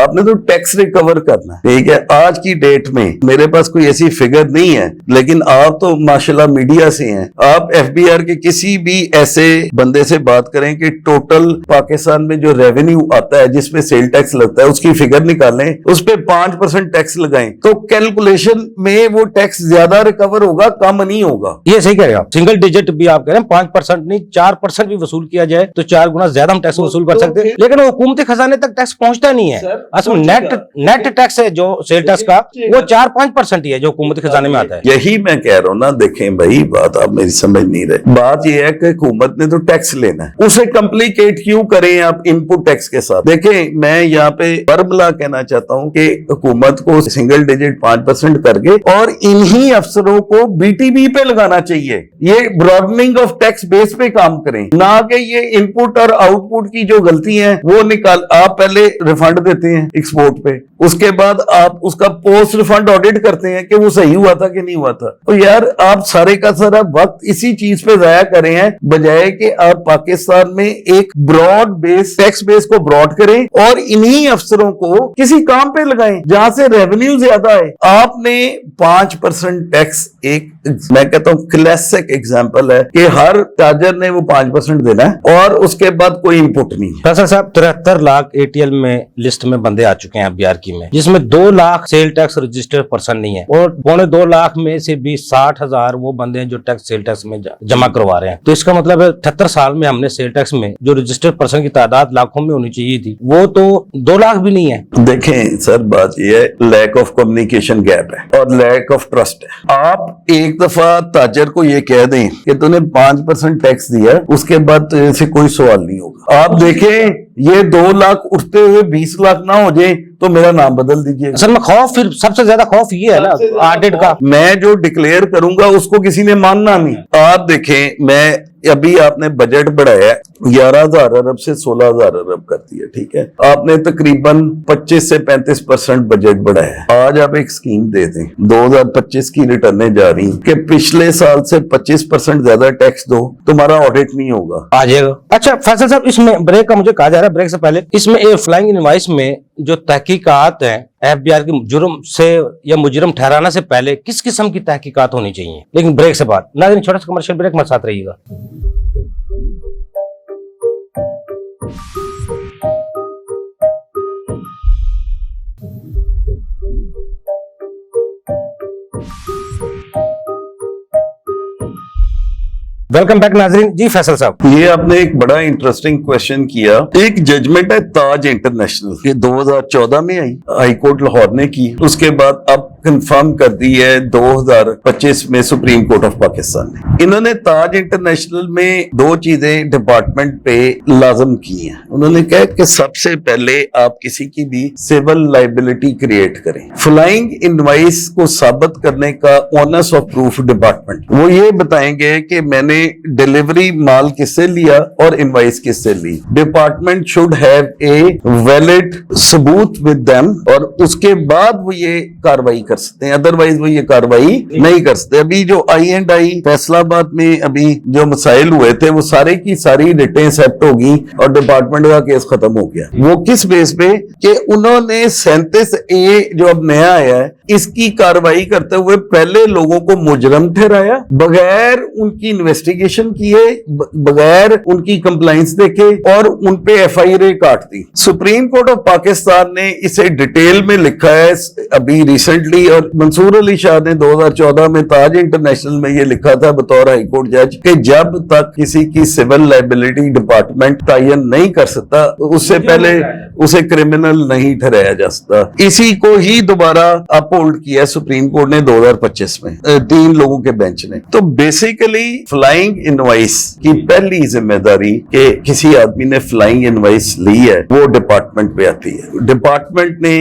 آپ نے تو ٹیکس ریکور کرنا ہے. ٹھیک ہے, آج کی ڈیٹ میں میرے پاس کوئی ایسی فگر نہیں ہے, لیکن آپ تو ماشاءاللہ میڈیا سے ہیں, آپ FBR کے کسی بھی ایسے بندے سے بات کریں کہ ٹوٹل پاکستان میں جو ریونیو آتا ہے جس پہ سیل ٹیکس لگتا ہے اس کی فگر نکالیں, اس پہ 5% ٹیکس لگائیں, تو کیلکولیشن میں وہ ٹیکس زیادہ ریکور ہوگا, کم نہیں ہوگا. یہ صحیح کہہ رہے ہیں آپ. سنگل ڈیجٹ بھی آپ کہہ رہے ہیں, 5% نہیں 4% بھی وصول کیا جائے تو 4 گنا زیادہ ہم ٹیکس وصول کر سکتے ہیں, لیکن حکومتی خزانے تک ٹیکس پہنچتا نہیں ہے. اصل نیٹ ٹیکس ہے جو سیل ٹیکس کا, وہ 4-5% ہی ہے جو حکومتی خزانے میں آتا ہے. یہی میں کہہ رہا ہوں نا. دیکھیں بھائی, بات آپ میری سمجھ نہیں رہے. بات یہ ہے کہ حکومت نے تو ٹیکس لینا ہے, اسے کمپلیکیٹ کیوں کریں آپ انپٹ ٹیکس کے ساتھ. دیکھیں میں یہاں پہ برملا کہنا چاہتا ہوں کہ حکومت کو سنگل ڈیجٹ 5% کر کے اور انہی افسروں کو BTB پہ لگانا چاہیے. یہ براڈننگ آف ऑफ टैक्स बेस पे काम करें, ना कि ये इनपुट और आउटपुट की जो गलती है वो निकाल। आप पहले रिफंड देते हैं एक्सपोर्ट पे, उसके बाद आप उसका पोस्ट रिफंड ऑडिट करते हैं कि वो सही हुआ था कि नहीं हुआ था। तो यार आप सारे का सारा वक्त इसी चीज पे जाया कर रहे हैं, बजाय कि आप पाकिस्तान में एक ब्रॉड बेस टैक्स बेस को ब्रॉड करें और इन्हीं अफसरों को किसी काम पे लगाएं जहां से रेवेन्यू ज्यादा है। आपने 5% टैक्स, एक मैं कहता हूं क्लासिक एग्जांपल है कि हर ताजर ने वो 5% देना है और उसके बाद कोई इनपुट नहीं है। फैसल साहब 73 लाख एटीएल में लिस्ट में बंदे आ चुके हैं बीआरकी में, जिसमें 2 lakh sale tax registered person नहीं है और 2.25 लाख में से भी 60,000 वो बंदे हैं जो टैक्स सेल टैक्स में जमा करवा रहे हैं। तो इसका मतलब है 78 साल में हमने सेल टैक्स में जो रजिस्टर्ड पर्सन की तादाद लाखों में होनी चाहिए थी वो तो 2 लाख भी नहीं है। देखें सर, बात ये है लैक ऑफ कम्युनिकेशन गैप है और लैक ऑफ ट्रस्ट है। आप एक दफा ताजर को ये कह दें कि तूने 5% टैक्स दिया, उसके बाद तेरे से कोई सवाल नहीं होगा। आप देखें ये 2 लाख उठते हुए 20 लाख ना हो जाए तो मेरा नाम बदल दीजिए। असल में खौफ, फिर सबसे ज्यादा खौफ ये है ना ऑडिट का। मैं जो डिक्लेयर करूंगा उसको किसी ने मानना नहीं। आप देखें, मैं अभी आपने बजट बढ़ाया 11,000 अरब से 16,000 अरब कर दिया, ठीक है। आपने तकरीबन 25 से 35% बजट बढ़ाया। आज आप एक स्कीम दे दें, 2025 की रिटर्नें जा रही कि पिछले साल से 25% ज्यादा टैक्स दो, तुम्हारा ऑडिट नहीं होगा। आ जाएगा। अच्छा फैसल साहब, इसमें ब्रेक का मुझे कहा जा रहा है, ब्रेक से पहले इसमें ये फ्लाइंग इनवॉइस में जो तहकीकात है एफबीआर की जुर्म से या मुजरिम ठहराने से पहले किस किस्म की तहकीकात होनी चाहिए, लेकिन ब्रेक से बाद। नाज़रीन छोटा सा कमर्शियल ब्रेक, मेरे साथ रहिएगा। वेलकम बैक नाजरीन। जी फैसल साहब, ये आपने एक बड़ा इंटरेस्टिंग क्वेश्चन किया। एक जजमेंट है ताज इंटरनेशनल, ये 2014 में आई, हाई कोर्ट लाहौर ने की, उसके बाद अब कंफर्म कर दी है 2025 में सुप्रीम कोर्ट ऑफ पाकिस्तान ने। इन्होंने ताज इंटरनेशनल में 2 चीजें डिपार्टमेंट पे लाजम की हैं। उन्होंने कहा कि सबसे पहले आप किसी की भी सिविल लाइबिलिटी क्रिएट करें। फ्लाइंग इनवॉइस को साबित करने का ऑनर्स ऑफ प्रूफ डिपार्टमेंट, वो ये बताएंगे कि मैंने डिलीवरी माल किससे लिया और इनवॉइस किससे ली। Department should have a valid सबूत विद देम और उसके बाद वो ये कार्रवाई कर सकते हैं, अदरवाइज वो ये कार्रवाई नहीं कर सकते। अभी जो I&I फैसलाबाद में अभी जो मसाइल हुए थे वो सारे की सारी रिटें एक्सेप्ट होगी और डिपार्टमेंट का केस खत्म हो गया। वो किस बेस पे कि उन्होंने 37A जो अब नया आया है इसकी कार्रवाई करते हुए पहले लोगों को मुजरम ठहराया बगैर उनकी इन्वेस्टिगेशन किए, बगैर उनकी कंप्लाइंस देखे और उन पे FIR काट दी। सुप्रीम कोर्ट ऑफ पाकिस्तान ने इसे डिटेल में लिखा है अभी रिसेंटली, और मंसूर अली शाह ने 2014 में ताज इंटरनेशनल में ये लिखा था बतौर हाई कोर्ट जज कि जब तक किसी की सिविल लाइबिलिटी डिपार्टमेंट तयन नहीं कर सकता उससे पहले उसे क्रिमिनल नहीं ठहराया जा सकता। इसी को ही दोबारा अपहोल्ड किया सुप्रीम कोर्ट ने 2025 में 3 लोगों के बेंच ने। तो बेसिकली फ्लाइंग इनवॉइस की पहली जिम्मेदारी कि किसी आदमी ने फ्लाइंग इनवॉइस ली है वो डिपार्टमेंट पे आती है। डिपार्टमेंट ने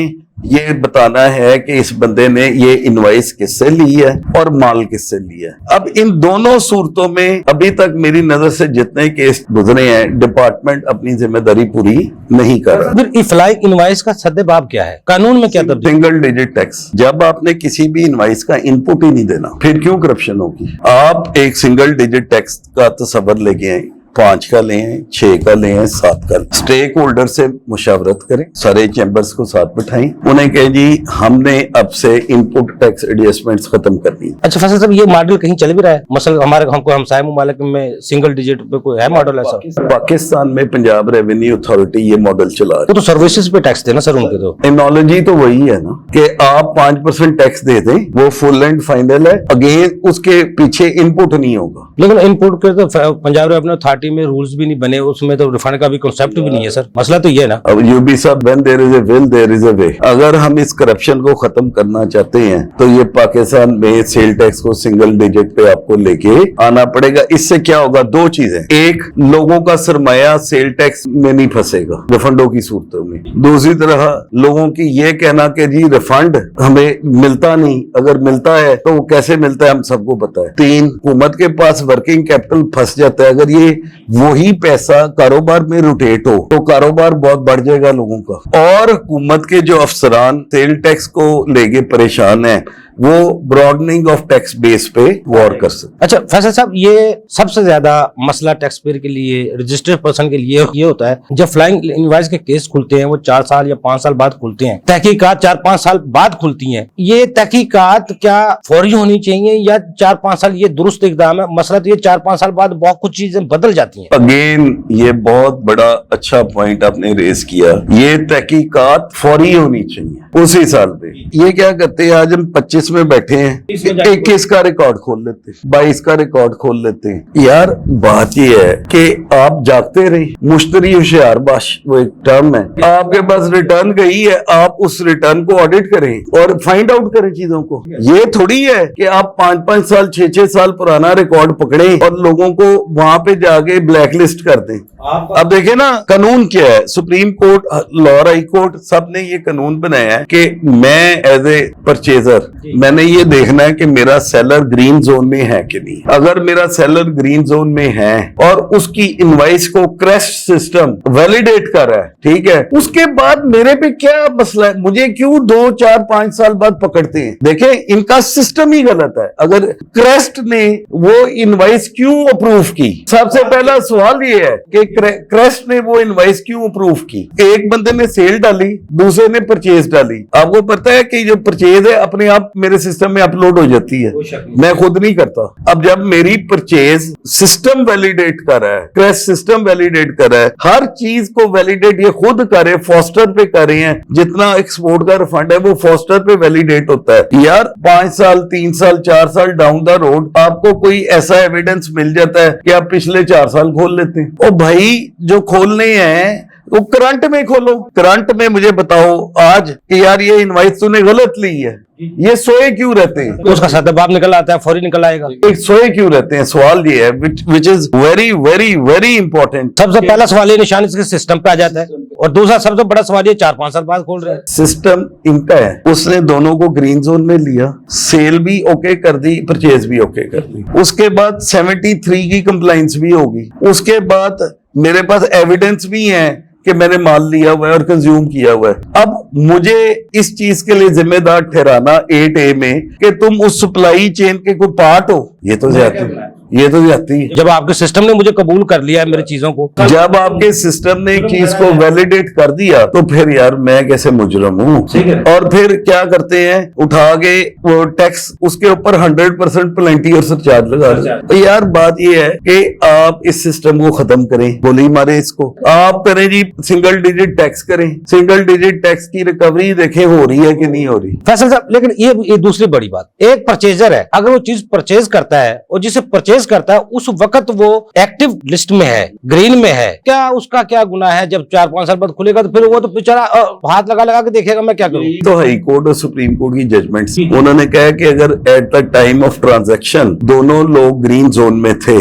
ये बताना है कि इस बंदे ने ये इनवॉइस किससे ली है और माल किससे लिया है। अब इन दोनों सूरतों में अभी तक मेरी नजर से जितने केस गुजरे हैं डिपार्टमेंट अपनी जिम्मेदारी पूरी नहीं कर रहा। फिर फ्लाइंग इनवॉइस का सद्देबाब क्या है, कानून में क्या तब्दीली? Single digit tax. जब आपने किसी भी इनवॉइस का इनपुट ही नहीं देना फिर क्यों करप्शन होगी। आप एक सिंगल डिजिट टैक्स का तस्वर लेके आए, 5 का लें, 6 का लें, 7 का। स्टेक होल्डर से मुशावरत करें, सारे चैम्बर्स को साथ बिठाएं, उन्हें कहें जी हमने अब से इनपुट टैक्स एडजस्टमेंट्स खत्म करनी। अच्छा फैसल साहब, ये मॉडल कहीं चल भी रहा है? मसलन हमको हमसाय मुमालिक में सिंगल डिजिट पे कोई है मॉडल ऐसा? पाकिस्तान में पंजाब रेवेन्यू अथॉरिटी ये मॉडल चला रही है। तो सर्विसेज पे टैक्स देना सर उनके तो। एनोलॉजी तो वही है ना कि आप 5% टैक्स दे दें, वो फुल एंड फाइनल है, अगेन उसके पीछे इनपुट नहीं होगा। लेकिन इनपुट के तो पंजाब रेवेन्यू पार्टी में रूल्स भी नहीं बने, उसमें तो रिफंड का भी कॉन्सेप्ट भी नहीं है सर, मसला तो ये है ना। अब यूबी साहब, when there is a will there is a way. अगर हम इस करप्शन को खत्म करना चाहते हैं तो ये पाकिस्तान में सेल टैक्स को सिंगल डिजिट पे आपको लेके आना पड़ेगा। इससे क्या होगा, दो चीजें, एक, लोगों का सरमाया सेल टैक्स में नहीं फंसेगा रिफंडों की सूरतों में। दूसरी तरह लोगों की ये कहना कि जी रिफंड हमें मिलता नहीं, अगर मिलता है तो वो कैसे मिलता है हम सबको पता है। तीन, हुकूमत के पास वर्किंग कैपिटल फंस जाता है। अगर ये वही पैसा कारोबार में रोटेट हो तो कारोबार बहुत बढ़ जाएगा लोगों का। और हुकूमत के जो अफसरान सेल टैक्स को लेके परेशान है वो ब्रॉडनिंग ऑफ टैक्स बेस पे वॉर कर सकते। अच्छा फैसल साहब, ये सबसे ज्यादा मसला टैक्स पेयर के लिए, रजिस्टर्ड पर्सन के लिए ये होता है जब फ्लाइंग इनवॉइस के केस खुलते हैं, वो 4 साल या 5 साल बाद खुलते हैं, तहकीकात 4-5 साल बाद खुलती हैं। ये तहकीकात क्या फौरी होनी चाहिए या 4-5 साल ये दुरुस्त इकदाम है? मसला तो ये 4-5 साल बाद बहुत कुछ चीजें बदल जाती हैं। अगेन ये बहुत बड़ा अच्छा पॉइंट आपने रेज किया, ये तहकीकात फौरी होनी चाहिए उसी साल पे। ये क्या करते हैं, आज हम 25 में बैठे हैं, 21 का रिकॉर्ड खोल लेते हैं, 22 का रिकॉर्ड खोल लेते हैं। यार बात ये है कि आप जागते रहे, मुश्तरी होशियार बाश, वो एक टर्म है, आपके पास रिटर्न गई है, आप उस रिटर्न को ऑडिट करें और फाइंड आउट करें चीजों को। ये थोड़ी है कि आप 5-5 साल 6-6 साल पुराना रिकॉर्ड पकड़े और लोगों को वहां पे जाके ब्लैक लिस्ट कर दें। अब देखें ना कानून क्या है, supreme court, lawyer high court, सब ने ये कानून बनाया है कि मैं एज ए परचेजर मैंने ये देखना है कि मेरा सेलर ग्रीन जोन में है कि नहीं। अगर मेरा सेलर ग्रीन जोन में है और उसकी इनवाइस को क्रेस्ट सिस्टम वैलिडेट कर रहा है, ठीक है, उसके बाद मेरे पे क्या मसला है, मुझे क्यों 2, 4, 5 साल बाद पकड़ते हैं? देखें इनका सिस्टम ही गलत है। अगर क्रेस्ट ने वो इनवाइस क्यों अप्रूव की, सबसे पहला सवाल ये है कि क्रेस्ट ने वो इनवाइस क्यों अप्रूव की? एक बंदे ने सेल डाली, दूसरे ने परचेज डाली। आपको पता है कि जो परचेज है अपने आप मेरे सिस्टम में अपलोड हो जाती है, मैं खुद नहीं करता। अब जब मेरी परचेज सिस्टम वैलिडेट कर रहा है, क्रेस्ट सिस्टम वैलिडेट कर रहा है, हर चीज को वैलिडेट ये खुद करे, फॉस्टर पे कर रहे हैं, जितना एक्सपोर्ट का रिफंड है वो फॉस्टर पे वैलिडेट होता है। यार 5 साल 3 साल 4 साल डाउन द रोड आपको कोई ऐसा एविडेंस मिल जाता है कि आप पिछले 4 साल खोल लेते हैं। ओ भाई जो खोलने हैं वो करंट में खोलो। करंट में मुझे बताओ आज कि यार ये इनवाइस तूने गलत ली है, ये सोए क्यों रहते हैं? तो उसका सदबाब निकल आता है, फौरी निकल आएगा। एक सोए क्यों रहते हैं, सवाल ये है which is very very very important. सबसे पहला सवाल ये निशान इसके सिस्टम पे आ जाता है, और दूसरा सबसे बड़ा सवाल ये 4-5 साल बाद खोल रहे हैं। सिस्टम इनका है, उसने दोनों को ग्रीन जोन में लिया, सेल भी ओके कर दी, परचेज भी ओके कर दी, उसके बाद 73 की कंप्लाइंस भी होगी, उसके बाद मेरे पास एविडेंस भी है कि मैंने माल लिया हुआ है और कंज्यूम किया हुआ है। अब मुझे इस चीज के लिए जिम्मेदार ठहराना 8A में कि तुम उस सप्लाई चेन के कोई पार्ट हो, ये तो जाती है। जब आपके सिस्टम ने मुझे कबूल कर लिया है मेरी चीजों को, जब आपके सिस्टम ने एक चीज को वैलिडेट कर दिया तो फिर यार मैं कैसे मुजरम हूँ? और फिर क्या करते हैं, उठा के वो टैक्स उसके ऊपर 100% पेनल्टी और सरचार्ज लगा रहे हैं। तो यार बात ये है कि आप इस सिस्टम को खत्म करें, गोली मारे इसको, आप करें जी सिंगल डिजिट टैक्स करें, सिंगल डिजिट टैक्स की रिकवरी देखें हो रही है कि नहीं हो रही। फैसल साहब, लेकिन ये दूसरी बड़ी बात, एक परचेजर है, अगर वो चीज परचेज करता है और जिसे परचेज करता है उस वक्त वो एक्टिव लिस्ट में है, ग्रीन में है, क्या उसका क्या गुनाह है? जब 4-5 साल बाद खुलेगा तो फिर वो तो बेचारा हाथ लगा के देखेगा मैं क्या करूं। तो हाई कोर्ट और सुप्रीम कोर्ट की जजमेंट्स, उन्होंने कहा कि अगर eight the time of transaction दोनों लोग ग्रीन जोन में थे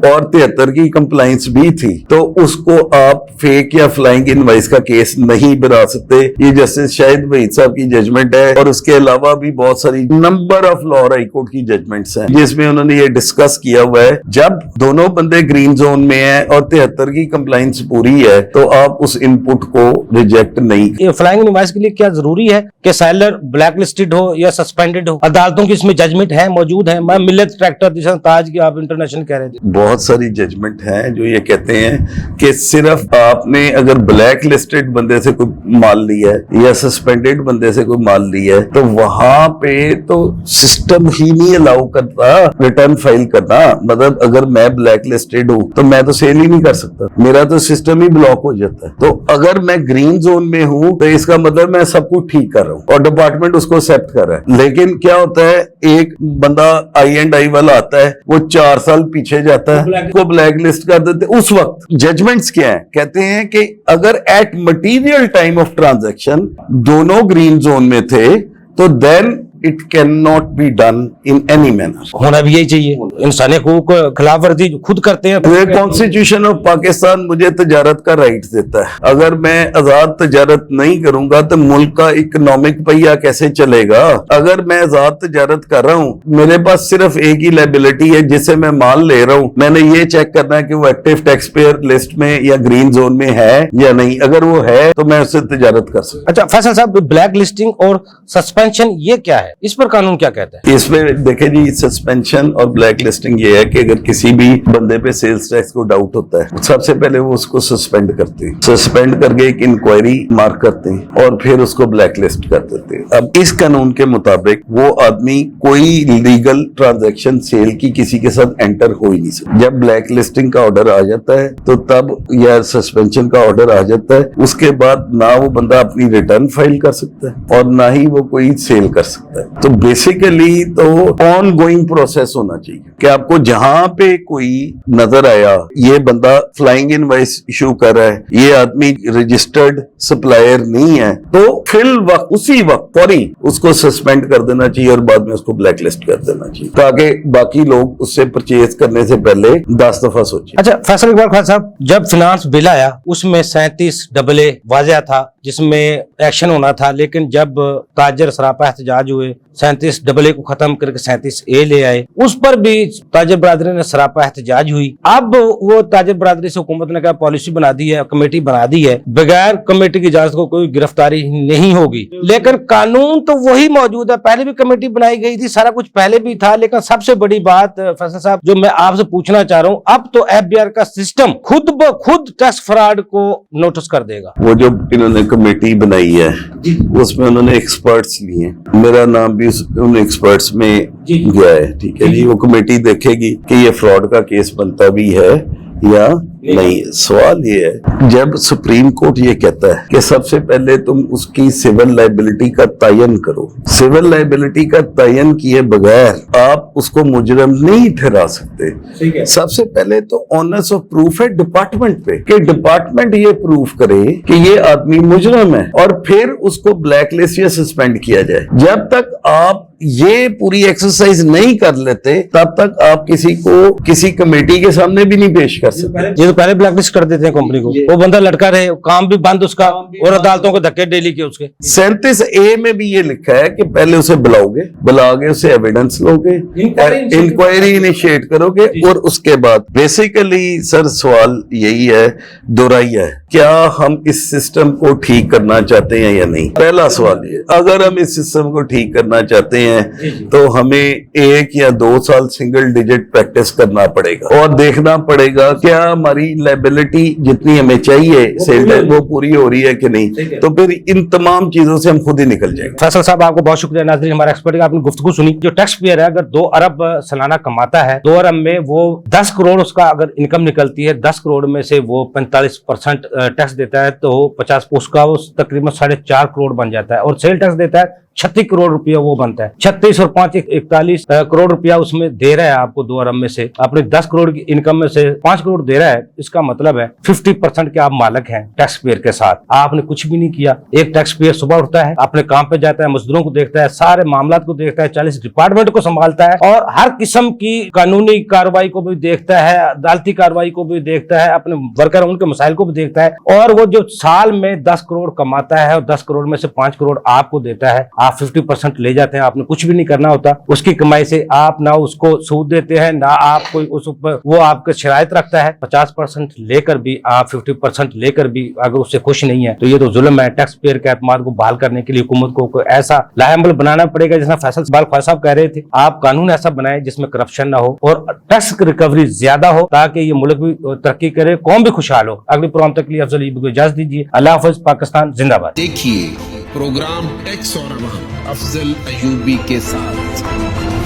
और 73 की कंप्लाइंस भी थी तो उसको आप फेक या फ्लाइंग इनवाइस का केस नहीं बना सकते। ये जस्टिस शाहिद वहीद साहब की जजमेंट है और उसके अलावा भी बहुत सारी number of law high court की जजमेंट्स हैं जिसमें उन्होंने ये डिस्कस किया हुआ है, जब दोनों बंदे ग्रीन जोन में हैं और 73 की कंप्लाइंस पूरी है तो आप उस इनपुट को रिजेक्ट नहीं। ये फ्लाइंग इनवॉइस के लिए क्या जरूरी है कि सेलर ब्लैक लिस्टेड हो या सस्पेंडेड हो? अदालतों की इसमें जजमेंट है, मौजूद है। मैं मिल्लत ट्रैक्टर दिशान ताज की आप इंटरनेशनल कह रहे थे, बहुत सारी जजमेंट है जो ये कहते हैं कि सिर्फ आपने अगर ब्लैक लिस्टेड बंदे से कोई माल लिया है या सस्पेंडेड बंदे से कोई माल लिया है तो वहां पे तो सिस्टम ही नहीं अलाउ करता रिटर्न फाइल करने ना, मतलब अगर मैं ब्लैक लिस्टेड हूँ तो मैं तो सेल ही नहीं कर सकता, मेरा तो सिस्टम ही ब्लॉक हो जाता है। तो अगर मैं ग्रीन जोन में हूँ तो इसका मतलब मैं सब कुछ ठीक कर रहा हूँ और डिपार्टमेंट उसको एक्सेप्ट कर रहा है। लेकिन क्या होता है, एक बंदा I&I वाला आता है, वो 4 साल पीछे जाता है, को ब्लैक लिस्ट कर देते। उस वक्त जजमेंट्स क्या है, कहते हैं कि अगर at material time of transaction दोनों ग्रीन जोन में थे तो then it can not be done in any manner. होना भी यही चाहिए, इंसानी हकूक को खिलाफ वर्जी जो खुद करते हैं। कॉन्स्टिट्यूशन ऑफ पाकिस्तान मुझे तजारत का राइट देता है। अगर मैं आजाद तजारत नहीं करूंगा तो मुल्क का इकोनॉमिक पहिया कैसे चलेगा? अगर मैं आजाद तजारत कर रहा हूं, मेरे पास सिर्फ एक ही लायबिलिटी है जिससे मैं माल ले रहा हूं, मैंने ये चेक करना है कि वो एक्टिव टैक्स पेयर लिस्ट में या ग्रीन जोन में है या नहीं। अगर वो है तो मैं उससे तजारत कर सकता। अच्छा फैसल साहब, ब्लैक लिस्टिंग और सस्पेंशन ये क्या है, इस पर कानून क्या कहता है? इसमें देखें जी, सस्पेंशन और ब्लैक लिस्टिंग ये है कि अगर किसी भी बंदे पे सेल्स टैक्स को डाउट होता है, सबसे पहले वो उसको सस्पेंड करते हैं, सस्पेंड करके एक इंक्वायरी मार्क करते हैं और फिर उसको ब्लैक लिस्ट कर देते हैं। अब इस कानून के मुताबिक वो आदमी कोई लीगल ट्रांजैक्शन सेल की किसी के साथ एंटर हो ही नहीं सकता। जब ब्लैक लिस्टिंग का ऑर्डर आ जाता है तो तब, या सस्पेंशन का ऑर्डर आ जाता है, उसके बाद ना वो बंदा अपनी रिटर्न फाइल कर सकता है और ना ही वो कोई सेल कर सकता है। तो बेसिकली तो ऑन गोइंग प्रोसेस होना चाहिए कि आपको जहां पे कोई नजर आया ये बंदा फ्लाइंग इनवॉइस इशू कर रहा है, ये आदमी रजिस्टर्ड सप्लायर नहीं है, तो फिल वक्त उसी वक्त फौरी उसको सस्पेंड कर देना चाहिए और बाद में उसको ब्लैक लिस्ट कर देना चाहिए, ताकि बाकी लोग उससे परचेज करने से पहले 10 दफा सोचें। अच्छा फैसल इकबाल खान साहब, जब फाइनेंस बिल आया उसमें 37AA वाज़ह था जिसमें एक्शन होना था, लेकिन जब ताजर सरापा एहतजाज हुए 37AA को खत्म करके 37A ले आए, उस पर भी ताजर बरादरी ने सरापा एहतजाज हुई। अब वो ताजर बरादरी से हुकूमत ने क्या पॉलिसी बना दी है, कमेटी बना दी है, बगैर कमेटी की इजाजत को कोई गिरफ्तारी नहीं होगी, लेकिन कानून तो वही मौजूद है। पहले भी कमेटी बनाई गई थी, सारा कुछ पहले भी था, लेकिन सबसे बड़ी बात फैसल साहब जो मैं आपसे पूछना चाह रहा हूँ, अब तो FBR का सिस्टम खुद ब खुद टैक्स फ्रॉड को नोटिस कर देगा। वो जो इन्होंने कमेटी बनाई है उसमें उन्होंने एक्सपर्ट्स लिए, मेरा नाम भी उन एक्सपर्ट्स में गया है, ठीक है जी। वो कमेटी देखेगी कि ये फ्रॉड का केस बनता भी है या नहीं। सवाल ये है, जब सुप्रीम कोर्ट ये कहता है कि सबसे पहले तुम उसकी सिविल लायबिलिटी का तयन करो, सिविल लायबिलिटी का तयन किए बगैर आप उसको मुजरम नहीं ठहरा सकते। सबसे पहले तो ऑनर्स ऑफ प्रूफ है डिपार्टमेंट पे कि डिपार्टमेंट ये प्रूफ करे कि ये आदमी मुजरम है और फिर उसको ब्लैक लिस्ट या सस्पेंड किया जाए। जब तक आप ये पूरी एक्सरसाइज नहीं कर लेते तब तक आप किसी को किसी कमेटी के सामने भी नहीं पेश कर सकते। ये तो पहले ब्लैक लिस्ट कर देते हैं कंपनी को, वो बंदा लटका रहे, काम भी बंद उसका और अदालतों को धक्के डेली के उसके। 37A में भी ये लिखा है कि पहले उसे बुलाओगे, बुला के उसे एविडेंस लोगे, इंक्वायरी इनिशिएट करोगे और उसके बाद बेसिकली सर सवाल यही है, दोहराइया है, क्या हम इस सिस्टम को ठीक करना चाहते हैं या नहीं। पहला सवाल ये, अगर हम इस सिस्टम को ठीक करना चाहते हैं तो हमें 1 या 2 साल सिंगल डिजिट प्रैक्टिस करना पड़ेगा और देखना पड़ेगा क्या हमारी लायबिलिटी जितनी हमें चाहिए सेल टैक्स वो पूरी हो रही है कि नहीं। तो फिर इन तमाम चीजों से हम खुद ही निकल जाएंगे। फैसल साहब आपको बहुत शुक्रिया। नाज़रीन, हमारा एक्सपर्ट आपने गुफ्तगू सुनी। जो टैक्स पेयर है अगर 2 अरब सालाना कमाता है, 2 अरब में वो 10 करोड़ उसका अगर इनकम निकलती है, 10 करोड़ में से वो 45% टैक्स देता है तो 50 उसका वो तकरीबन 4.5 करोड़ बन जाता है और सेल टैक्स देता है 36 करोड़ रुपया वो बनता है। 36 और 5 41 करोड़ रुपया उसमें दे रहा है आपको 2 अरब में से, अपने 10 करोड़ की इनकम में से 5 करोड़ दे रहा है। इसका मतलब है 50% के आप मालिक हैं टैक्स पेयर के साथ, आपने कुछ भी नहीं किया। एक टैक्स पेयर सुबह उठता है, अपने काम पे जाता है, मजदूरों को देखता है, सारे मामलात को देखता है, 40 डिपार्टमेंट को संभालता है और हर किस्म की कानूनी कार्रवाई को भी देखता है, अदालती कार्रवाई को भी देखता है, अपने वर्कर उनके मसाइल को भी देखता है। और वो जो साल में 10 करोड़ कमाता है और 10 करोड़ में से 5 करोड़ आपको देता है, आप 50% ले जाते हैं, आपने कुछ भी नहीं करना होता। उसकी कमाई से आप ना उसको सूद देते हैं, ना आप कोई उस ऊपर वो आपके शराइत रखता है। 50% लेकर भी आप 50% लेकर भी अगर उससे खुश नहीं है तो ये तो जुल्म है। टैक्स पेयर के एतमाद को बहाल करने के लिए हुकूमत को ऐसा लाहेअमल बनाना पड़ेगा, जैसा फैसल इकबाल ख्वाजा साहब कह रहे थे, आप कानून ऐसा बनाए जिसमें करप्शन ना हो और टैक्स रिकवरी ज्यादा हो, ताकि ये मुल्क भी तरक्की करे, कौम भी खुशहाल हो। अगले प्रोग्राम तक के लिए अफजल ईब को इजाजत दीजिए। अल्लाह हाफ़िज़। पाकिस्तान जिंदाबाद। देखिए प्रोग्राम टैक्स और अवाम अफजल अयूबी के साथ।